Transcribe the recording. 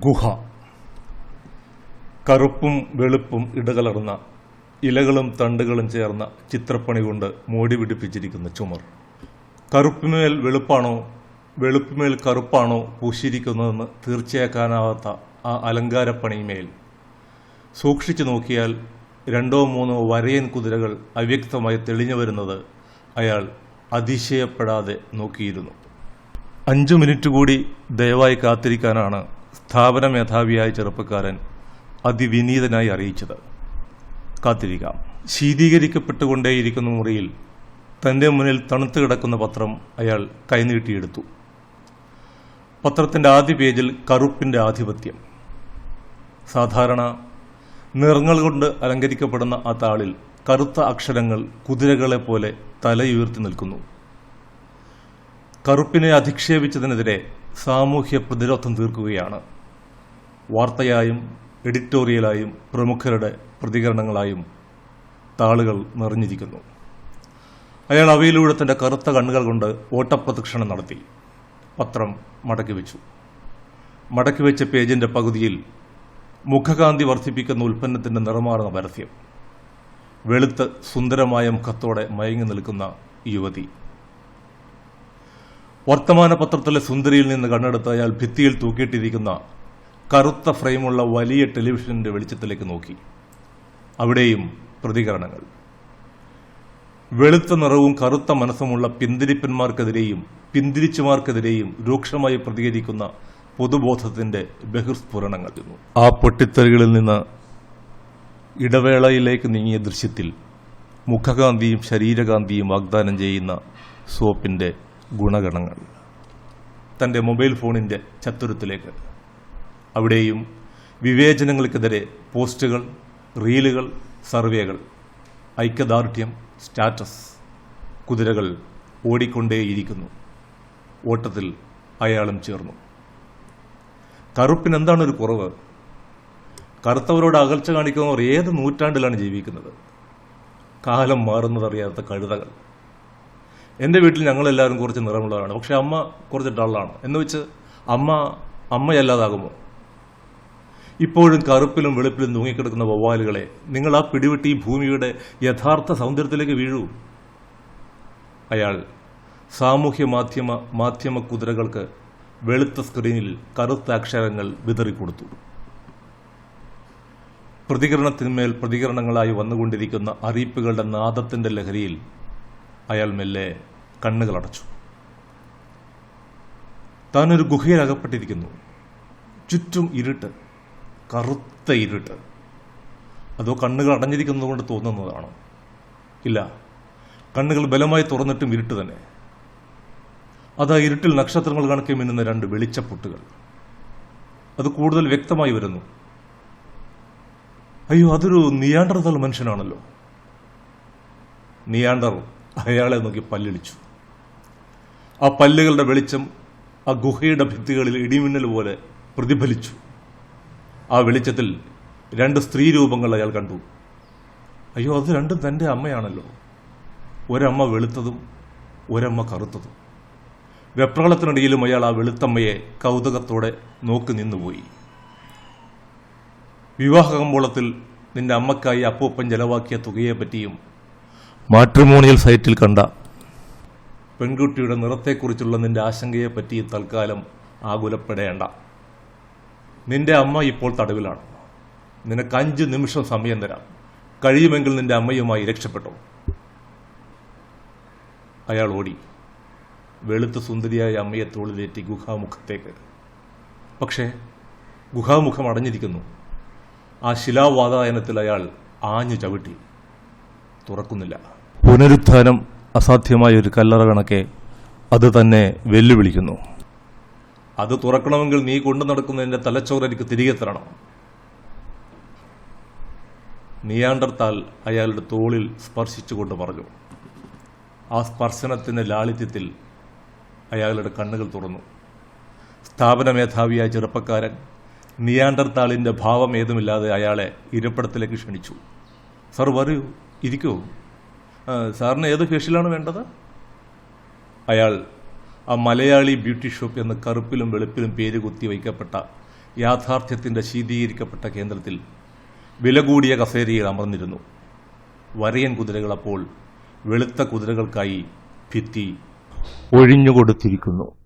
ഗുഹ. കറുപ്പും വെളുപ്പും ഇടകലർന്ന ഇലകളും തണ്ടുകളും ചേർന്ന ചിത്രപ്പണി കൊണ്ട് മോടി പിടിപ്പിച്ചിരിക്കുന്ന ചുമർ. കറുപ്പിന്മേൽ വെളുപ്പാണോ വെളുപ്പിന്മേൽ കറുപ്പാണോ പൂശിയിരിക്കുന്നതെന്ന് തീർച്ചയാക്കാനാവാത്ത ആ അലങ്കാരപ്പണിമേൽ സൂക്ഷിച്ചു നോക്കിയാൽ 2-3 വരയൻ കുതിരകൾ അവ്യക്തമായി തെളിഞ്ഞു വരുന്നത് അയാൾ അതിശയപ്പെടാതെ നോക്കിയിരുന്നു. 5 മിനിറ്റ് കൂടി ദയവായി കാത്തിരിക്കാനാണ് സ്ഥാപന മേധാവിയായ ചെറുപ്പക്കാരൻ അതിവിനീതനായി അറിയിച്ചത്. കാത്തിരിക്കാം. ശീതീകരിക്കപ്പെട്ടുകൊണ്ടേയിരിക്കുന്ന മുറിയിൽ തൻ്റെ മുന്നിൽ തണുത്തു കിടക്കുന്ന പത്രം അയാൾ കൈനീട്ടിയെടുത്തു. പത്രത്തിൻ്റെ ആദ്യ പേജിൽ കറുപ്പിൻ്റെ ആധിപത്യം. സാധാരണ നിറങ്ങൾ കൊണ്ട് അലങ്കരിക്കപ്പെടുന്ന ആ താളിൽ കറുത്ത അക്ഷരങ്ങൾ കുതിരകളെ പോലെ തലയുയർത്തി നിൽക്കുന്നു. കറുപ്പിനെ അധിക്ഷേപിച്ചതിനെതിരെ സാമൂഹ്യ പ്രതിരോധം തീർക്കുകയാണ്. വാർത്തയായും എഡിറ്റോറിയലായും പ്രമുഖരുടെ പ്രതികരണങ്ങളായും താളുകൾ നിറഞ്ഞിരിക്കുന്നു. അയാൾ അവയിലൂടെ തൻ്റെ കറുത്ത കണ്ണുകൾ കൊണ്ട് ഓട്ടപ്രദക്ഷിണം നടത്തി. പത്രം മടക്കിവെച്ചു. മടക്കിവെച്ച പേജിൻ്റെ പകുതിയിൽ മുഖകാന്തി വർദ്ധിപ്പിക്കുന്ന ഉൽപ്പന്നത്തിൻ്റെ നിറമാർന്ന പരസ്യം. വെളുത്ത് സുന്ദരമായ മുഖത്തോടെ മയങ്ങി നിൽക്കുന്ന യുവതി. വർത്തമാന പത്രത്തിലെ സുന്ദരിയിൽ നിന്ന് കണ്ണെടുത്ത് അയാൾ ഭിത്തിയിൽ തൂക്കിയിട്ടിരിക്കുന്ന കറുത്ത ഫ്രെയിമുള്ള വലിയ ടെലിവിഷന്റെ വെളിച്ചത്തിലേക്ക് നോക്കി. അവിടെയും പ്രതികരണങ്ങൾ. വെളുത്ത നിറവും കറുത്ത മനസ്സുമുള്ള പിന്തിരിപ്പന്മാർക്കെതിരെയും പിന്തിരിച്ചുമാർക്കെതിരെയും രൂക്ഷമായി പ്രതികരിക്കുന്ന പൊതുബോധത്തിന്റെ ബഹിർസ്ഫുരണങ്ങൾ. ആ പൊട്ടിത്തെറികളിൽ നിന്ന് ഇടവേളയിലേക്ക് നീങ്ങിയ ദൃശ്യത്തിൽ മുഖകാന്തിയും ശരീരകാന്തിയും വാഗ്ദാനം ചെയ്യുന്ന സോപ്പിന്റെ ഗുണഗണങ്ങൾ. തൻ്റെ മൊബൈൽ ഫോണിന്റെ ചത്തുരത്തിലേക്ക്. അവിടെയും വിവേചനങ്ങൾക്കെതിരെ പോസ്റ്റുകൾ, റീലുകൾ, സർവേകൾ, ഐക്യദാർഢ്യം, സ്റ്റാറ്റസ്. കുതിരകൾ ഓടിക്കൊണ്ടേയിരിക്കുന്നു. ഓട്ടത്തിൽ അയാളും ചേർന്നു. കറുപ്പിന് എന്താണൊരു കുറവ്? കറുത്തവരോട് അകൽച്ച കാണിക്കുന്നവർ ഏത് നൂറ്റാണ്ടിലാണ് ജീവിക്കുന്നത്? കാലം മാറുന്നതറിയാത്ത കഴുതകൾ. എൻ്റെ വീട്ടിൽ ഞങ്ങളെല്ലാവരും കുറച്ച് നിറമുള്ളവരാണ്, പക്ഷെ അമ്മ കുറച്ച് ഡള്ളാണ് എന്ന് വെച്ച് അമ്മയല്ലാതാകുമോ? ഇപ്പോഴും കറുപ്പിലും വെളുപ്പിലും തൂങ്ങിക്കിടക്കുന്ന വവ്വാലുകളെ, നിങ്ങൾ ആ പിടിവിട്ട് ഈ ഭൂമിയുടെ യഥാർത്ഥ സൗന്ദര്യത്തിലേക്ക് വീഴൂ. അയാൾ സാമൂഹ്യ മാധ്യമ കുതിരകൾക്ക് വെളുത്ത സ്ക്രീനിൽ കറുത്ത അക്ഷരങ്ങൾ വിതറിക്കൊടുത്തു. പ്രതികരണത്തിന്മേൽ പ്രതികരണങ്ങളായി വന്നുകൊണ്ടിരിക്കുന്ന അറിയിപ്പുകളുടെ നാദത്തിന്റെ ലഹരിയിൽ അയാൾ മെല്ലെ കണ്ണുകളടച്ചു. താനൊരു ഗുഹയിൽ അകപ്പെട്ടിരിക്കുന്നു. ചുറ്റും ഇരുട്ട്, കറുത്ത ഇരുട്ട്. അതോ കണ്ണുകൾ അടഞ്ഞിരിക്കുന്നതുകൊണ്ട് തോന്നുന്നതാണോ? ഇല്ല, കണ്ണുകൾ ബലമായി തുറന്നിട്ടും ഇരുട്ട് തന്നെ. അതാ ഇരുട്ടിൽ നക്ഷത്രങ്ങൾ കണക്കെ മിന്നുന്ന 2 വെളിച്ചപ്പൊട്ടുകൾ. അത് കൂടുതൽ വ്യക്തമായി വരുന്നു. അയ്യോ, അതൊരു നിയാണ്ടർതൽ മനുഷ്യനാണല്ലോ. നിയാണ്ടർ അയാളെ നോക്കി പല്ലിളിച്ചു. ആ പല്ലുകളുടെ വെളിച്ചം ആ ഗുഹയുടെ ഭിത്തികളിൽ ഇടിമിന്നൽ പോലെ പ്രതിഫലിച്ചു. ആ വെളിച്ചത്തിൽ 2 സ്ത്രീ രൂപങ്ങൾ അയാൾ കണ്ടു. അയ്യോ, അത് രണ്ടും തൻ്റെ അമ്മയാണല്ലോ. ഒരമ്മ വെളുത്തതും ഒരമ്മ കറുത്തതും. വെപ്രാളത്തിനിടയിലും അയാൾ ആ വെളുത്തമ്മയെ കൗതുകത്തോടെ നോക്കി നിന്നുപോയി. വിവാഹ കമ്പോളത്തിൽ നിന്റെ അമ്മക്കായി അപ്പൂപ്പൻ ചെലവാക്കിയ തുകയെപ്പറ്റിയും മാട്രിമോണിയൽ സൈറ്റിൽ കണ്ട പെൺകുട്ടിയുടെ നിറത്തെക്കുറിച്ചുള്ള നിന്റെ ആശങ്കയെപ്പറ്റി തൽക്കാലം ആകുലപ്പെടേണ്ട. നിന്റെ അമ്മ ഇപ്പോൾ തടവിലാണ്. നിനക്ക് 5 നിമിഷം സമയം തരാം. കഴിയുമെങ്കിൽ നിന്റെ അമ്മയുമായി രക്ഷപ്പെട്ടോ. അയാൾ ഓടി. വെളുത്ത സുന്ദരിയായ അമ്മയെ തോളിലേറ്റി ഗുഹാമുഖത്തേക്ക്. പക്ഷേ ഗുഹാമുഖം അടഞ്ഞിരിക്കുന്നു. ആ ശിലാവാതായനത്തിൽ അയാൾ ആഞ്ഞു ചവിട്ടി. തുറക്കുന്നില്ല. പുനരുത്ഥാനം അസാധ്യമായ ഒരു കല്ലറ കണക്കെ അത് തന്നെ വെല്ലുവിളിക്കുന്നു. അത് തുറക്കണമെങ്കിൽ നീ കൊണ്ടു നടക്കുന്നതിന്റെ തലച്ചോറ് എനിക്ക് തിരികെ തരണം. നിയാണ്ടർതാൽ അയാളുടെ തോളിൽ സ്പർശിച്ചുകൊണ്ട് പറഞ്ഞു. ആ സ്പർശനത്തിന്റെ ലാളിത്യത്തിൽ അയാളുടെ കണ്ണുകൾ തുറന്നു. സ്ഥാപന മേധാവിയായ ചെറുപ്പക്കാരൻ നിയാണ്ടർതാളിന്റെ ഭാവം ഏതുമില്ലാതെ അയാളെ ഇരിപ്പിടത്തിലേക്ക് ക്ഷണിച്ചു. സാർ വരൂ, ഇരിക്കൂ. സാറിന് ഏത് ഫേഷ്യലാണ് വേണ്ടത്? അയാൾ ആ മലയാളി ബ്യൂട്ടി ഷോപ്പ് എന്ന് കറുപ്പിലും വെളുപ്പിലും പേര് കുത്തി വയ്ക്കപ്പെട്ട യാഥാർത്ഥ്യത്തിന്റെ ശീതീകരിക്കപ്പെട്ട കേന്ദ്രത്തിൽ വില കൂടിയ കസേരയിൽ അമർന്നിരുന്നു. വരയൻ കുതിരകൾ അപ്പോൾ വെളുത്ത കുതിരകൾക്കായി ഭിത്തി ഒഴിഞ്ഞുകൊടുത്തിരിക്കുന്നു.